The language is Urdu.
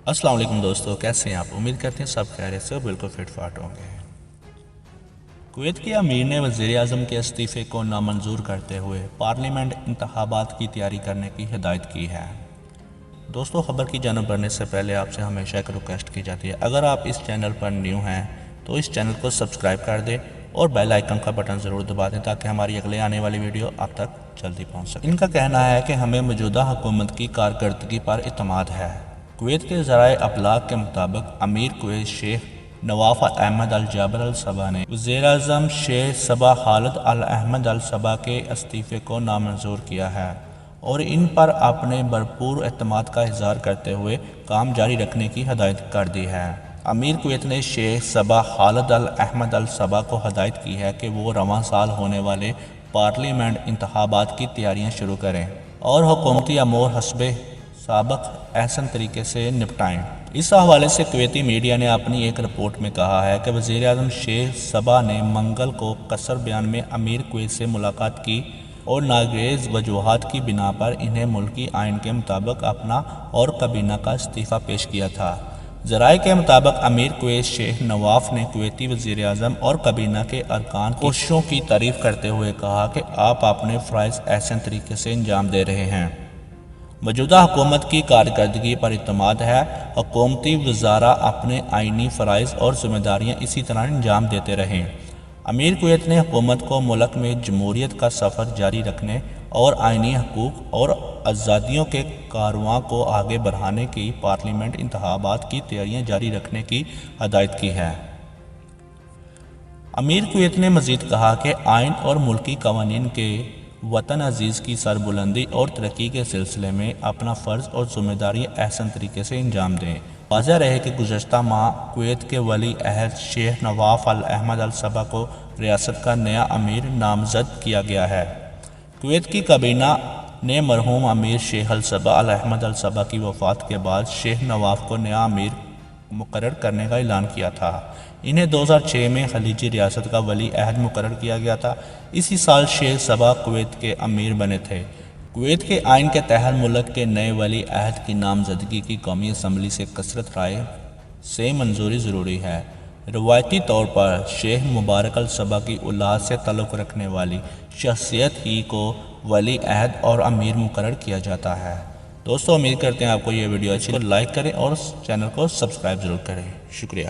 السلام علیکم دوستو، کیسے ہیں آپ؟ امید کرتے ہیں سب خیریت سے اور بالکل فٹ فاٹ ہوں گے۔ کویت کے امیر نے وزیر اعظم کے استعفے کو نامنظور کرتے ہوئے پارلیمنٹ انتخابات کی تیاری کرنے کی ہدایت کی ہے۔ دوستو، خبر کی جانب بڑھنے سے پہلے آپ سے ہمیشہ ایک ریکویسٹ کی جاتی ہے، اگر آپ اس چینل پر نیو ہیں تو اس چینل کو سبسکرائب کر دیں اور بیل آئیکن کا بٹن ضرور دبا دیں تاکہ ہماری اگلے آنے والی ویڈیو آپ تک جلدی پہنچ سکے۔ ان کا کہنا ہے کہ ہمیں موجودہ حکومت کی کارکردگی پر اعتماد ہے۔ کویت کے ذرائع ابلاغ کے مطابق امیر کویت شیخ نواف احمد الجابر الصباح نے وزیر اعظم شیخ صباح خالد احمد الصباح کے استعفے کو نامنظور کیا ہے اور ان پر اپنے بھرپور اعتماد کا اظہار کرتے ہوئے کام جاری رکھنے کی ہدایت کر دی ہے۔ امیر کویت نے شیخ صباح خالد احمد الصباح کو ہدایت کی ہے کہ وہ رواں سال ہونے والے پارلیمنٹ انتخابات کی تیاریاں شروع کریں اور حکومتی امور حسب سابق احسن طریقے سے نپٹائیں۔ اس حوالے سے کویتی میڈیا نے اپنی ایک رپورٹ میں کہا ہے کہ وزیر اعظم شیخ صباح نے منگل کو قصر بیان میں امیر کویت سے ملاقات کی اور ناگزیر وجوہات کی بنا پر انہیں ملکی آئین کے مطابق اپنا اور کابینہ کا استعفیٰ پیش کیا تھا۔ ذرائع کے مطابق امیر کویت شیخ نواف نے کویتی وزیر اعظم اور کابینہ کے ارکان کی کوششوں کی تعریف کرتے ہوئے کہا کہ آپ اپنے فرائض احسن طریقے سے انجام دے رہے ہیں۔ موجودہ حکومت کی کارکردگی پر اعتماد ہے۔ حکومتی وزراء اپنے آئینی فرائض اور ذمہ داریاں اسی طرح انجام دیتے رہیں۔ امیر کویت نے حکومت کو ملک میں جمہوریت کا سفر جاری رکھنے اور آئینی حقوق اور آزادیوں کے کاررواں کو آگے بڑھانے کی پارلیمنٹ انتخابات کی تیاریاں جاری رکھنے کی ہدایت کی ہے۔ امیر کویت نے مزید کہا کہ آئین اور ملکی قوانین کے وطن عزیز کی سربلندی اور ترقی کے سلسلے میں اپنا فرض اور ذمہ داری احسن طریقے سے انجام دیں۔ واضح رہے کہ گزشتہ ماہ کویت کے ولی عہد شیخ نواف احمد الصباح کو ریاست کا نیا امیر نامزد کیا گیا ہے۔ کویت کی کابینہ نے مرحوم امیر شیخ صباح احمد الصباح کی وفات کے بعد شیخ نواف کو نیا امیر مقرر کرنے کا اعلان کیا تھا۔ انہیں 2006 میں خلیجی ریاست کا ولی عہد مقرر کیا گیا تھا۔ اسی سال شیخ صباح کویت کے امیر بنے تھے۔ کویت کے آئین کے تحت ملک کے نئے ولی عہد کی نامزدگی کی قومی اسمبلی سے کثرت رائے سے منظوری ضروری ہے۔ روایتی طور پر شیخ مبارک الصباح کی اولاد سے تعلق رکھنے والی شخصیت ہی کو ولی عہد اور امیر مقرر کیا جاتا ہے۔ دوستو، امید کرتے ہیں آپ کو یہ ویڈیو اچھی لگے، لائک کریں اور چینل کو سبسکرائب ضرور کریں۔ شکریہ۔